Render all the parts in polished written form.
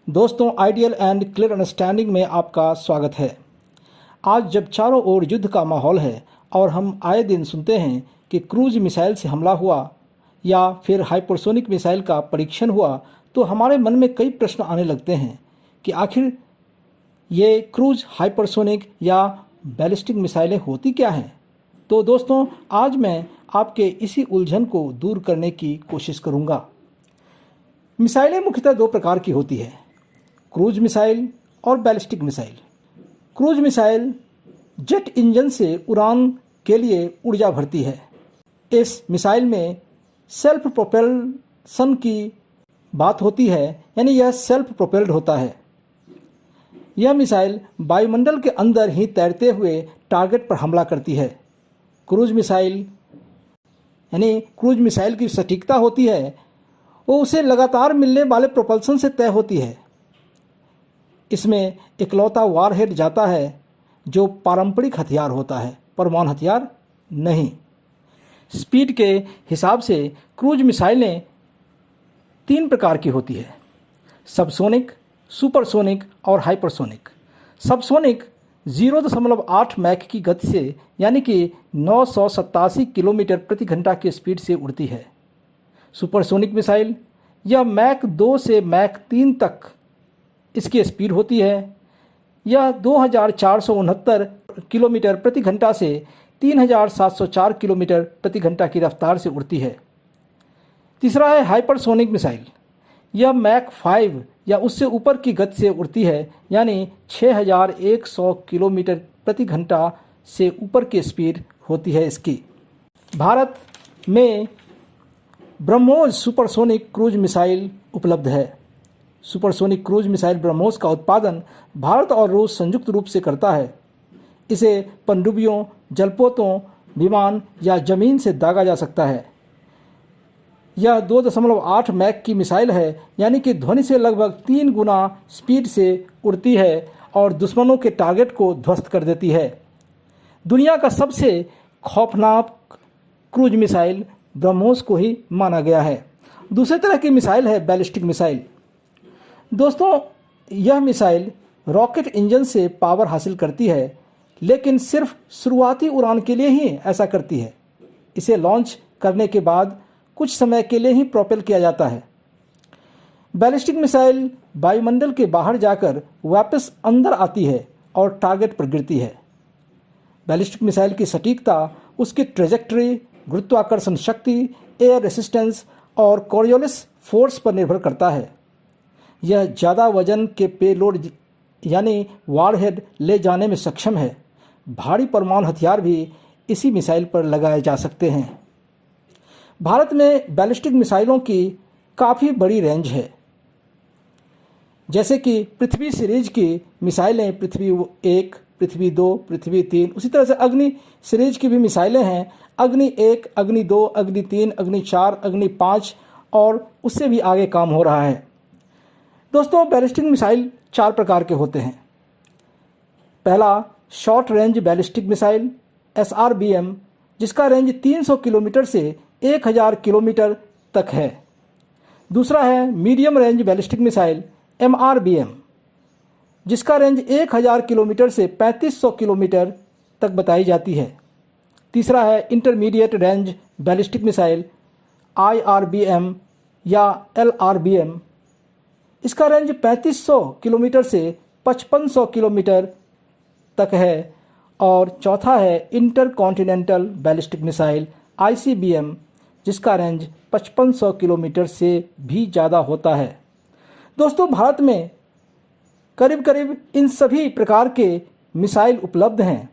दोस्तों, ideal and clear understanding में आपका स्वागत है। आज जब चारों ओर युद्ध का माहौल है और हम आए दिन सुनते हैं कि क्रूज मिसाइल से हमला हुआ या फिर हाइपरसोनिक मिसाइल का परीक्षण हुआ, तो हमारे मन में कई प्रश्न आने लगते हैं कि आखिर ये क्रूज, हाइपरसोनिक या बैलिस्टिक मिसाइलें होती क्या हैं। तो दोस्तों, आज मैं आपके इसी उलझन को दूर करने की कोशिश करूंगा। मिसाइलें मुख्यतः दो प्रकार की होती है, क्रूज मिसाइल और ballistic missile. Cruise missile jet engine से उड़ान के लिए ऊर्जा भरती है। इस मिसाइल में सेल्फ प्रोपेल्शन की बात होती है, यानी यह सेल्फ प्रोपेल्ड होता है। यह मिसाइल वायुमंडल के अंदर ही तैरते हुए टारगेट पर हमला करती है। क्रूज मिसाइल की सटीकता होती है वो उसे लगातार मिलने वाले प्रोपल्सन से तय होती है। इसमें इकलौता वारहेड जाता है जो पारंपरिक हथियार होता है, परमाणु हथियार नहीं। स्पीड के हिसाब से क्रूज मिसाइलें तीन प्रकार की होती है, सबसोनिक, सुपरसोनिक और हाइपरसोनिक। सबसोनिक 0.8 मैक की गति से यानी कि 987 किलोमीटर प्रति घंटा की स्पीड से उड़ती है। सुपरसोनिक मिसाइल यह मैक 2 से मैक 3 तक इसकी स्पीड होती है। यह 2469 किलोमीटर प्रति घंटा से 3704 किलोमीटर प्रति घंटा की रफ्तार से उड़ती है। तीसरा है हाइपरसोनिक मिसाइल। यह मैक 5 या उससे ऊपर की गति से उड़ती है, यानी 6100 किलोमीटर प्रति घंटा से ऊपर की स्पीड होती है इसकी। भारत में ब्रह्मोस सुपरसोनिक क्रूज मिसाइल उपलब्ध है। सुपरसोनिक क्रूज मिसाइल ब्रह्मोस का उत्पादन भारत और रूस संयुक्त रूप से करता है। इसे पनडुब्बियों, जलपोतों, विमान या जमीन से दागा जा सकता है। यह 2.8 मैक की मिसाइल है, यानी कि ध्वनि से लगभग 3 गुना स्पीड से उड़ती है और दुश्मनों के टारगेट को ध्वस्त कर देती है। दुनिया का सबसे खौफनाक क्रूज मिसाइल ब्रह्मोस को ही माना गया है। दूसरी तरह की मिसाइल है बैलिस्टिक मिसाइल। दोस्तों, यह मिसाइल रॉकेट इंजन से पावर हासिल करती है, लेकिन सिर्फ शुरुआती उड़ान के लिए ही ऐसा करती है। इसे लॉन्च करने के बाद कुछ समय के लिए ही प्रोपेल किया जाता है। बैलिस्टिक मिसाइल वायुमंडल के बाहर जाकर वापस अंदर आती है और टारगेट पर गिरती है। बैलिस्टिक मिसाइल की सटीकता उसकी ट्रेजेक्टरी, गुरुत्वाकर्षण शक्ति, एयर रेसिस्टेंस और कोरियोलिस फोर्स पर निर्भर करता है। यह ज़्यादा वजन के पेलोड यानी वारहेड ले जाने में सक्षम है। भारी परमाणु हथियार भी इसी मिसाइल पर लगाए जा सकते हैं। भारत में बैलिस्टिक मिसाइलों की काफ़ी बड़ी रेंज है, जैसे कि पृथ्वी सीरीज की मिसाइलें पृथ्वी 1, पृथ्वी 2, पृथ्वी 3। उसी तरह से अग्नि सीरीज की भी मिसाइलें हैं, अग्नि 1, अग्नि 2, अग्नि 3, अग्नि 4, अग्नि 5 और उससे भी आगे काम हो रहा है। दोस्तों, बैलिस्टिक मिसाइल 4 प्रकार के होते हैं। पहला short range ballistic missile SRBM, जिसका रेंज 300 किलोमीटर से 1000 किलोमीटर तक है। दूसरा है medium range ballistic missile MRBM, जिसका रेंज 1000 किलोमीटर से 3500 किलोमीटर तक बताई जाती है। तीसरा है intermediate range ballistic missile IRBM या LRBM, इसका रेंज 3500 किलोमीटर से 5500 किलोमीटर तक है। और चौथा है इंटरकॉन्टिनेंटल बैलिस्टिक मिसाइल ICBM, जिसका रेंज 5500 किलोमीटर से भी ज़्यादा होता है। दोस्तों, भारत में करीब करीब इन सभी प्रकार के मिसाइल उपलब्ध हैं।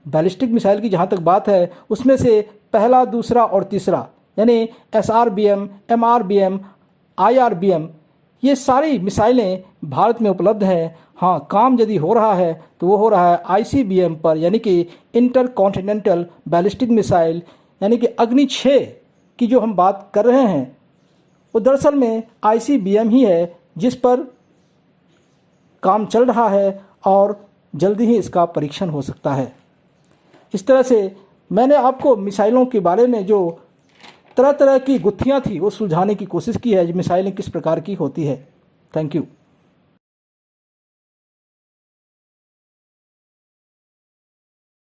बैलिस्टिक मिसाइल की जहाँ तक बात है, उसमें से पहला, दूसरा और तीसरा यानी SRBM, MRBM, IRBM, ये सारी मिसाइलें भारत में उपलब्ध हैं। हाँ, काम यदि हो रहा है तो वो हो रहा है ICBM पर, यानी कि इंटरकॉन्टिनेंटल बैलिस्टिक मिसाइल, यानी कि अग्नि 6 की जो हम बात कर रहे हैं वो दरअसल में ICBM ही है, जिस पर काम चल रहा है और जल्दी ही इसका परीक्षण हो सकता है। इस तरह से मैंने आपको मिसाइलों के बारे में जो तरह तरह की गुत्थियाँ थी वो सुलझाने की कोशिश की है, मिसाइलें किस प्रकार की होती है। Thank you.